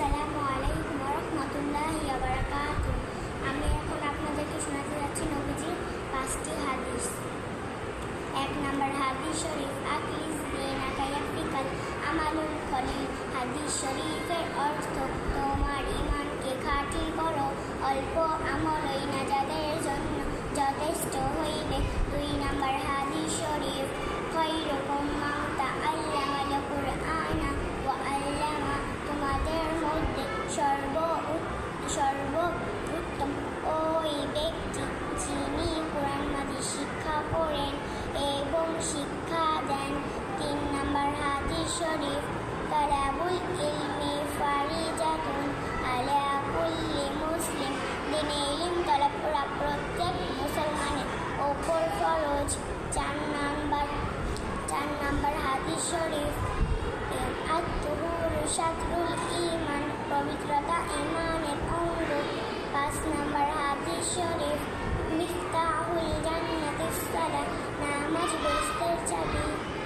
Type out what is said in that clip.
আসসালামু আলাইকুম ওয়া রাহমাতুল্লাহি ওয়া বারাকাতুহু। আমি এখন আপনাদেরকে শোনাতে যাচ্ছি নবীজির 5টি হাদিস। 1 নম্বর হাদিস শরীফ, আকিস দীনাকা ইয়াফিকাল আমালুল খলিল। হাদিস শরীফের অর্থ, তোমার ঈমানকে খাঁটি করো, অল্প আমলই নাজাতের জন্য যথেষ্ট হইবে। 2 নম্বর হাদিস শরীফ, খায়রুকুম মান তাআল্লামাল কুরআনা ওয়া আল্লামা। তোমাদের মধ্যে সর্বোত্তম ওই ব্যক্তি যিনি কোরআন মাজিদ শিক্ষা করেন এবং শিক্ষা দেন। 3 নম্বর হাদিস শরীফ, তালাবুল ইলমি ফারিজাতুন আলা কুল্লি মুসলিম। দিনে ইলম তলব করা প্রত্যেক মুসলমানের ওপর ফরজ। 4 নম্বর হাদিস শরীফ, আত-তুহুর শাতরুল ঈমান। পবিত্রতা ঈমানের অঙ্গ। 5 নম্বর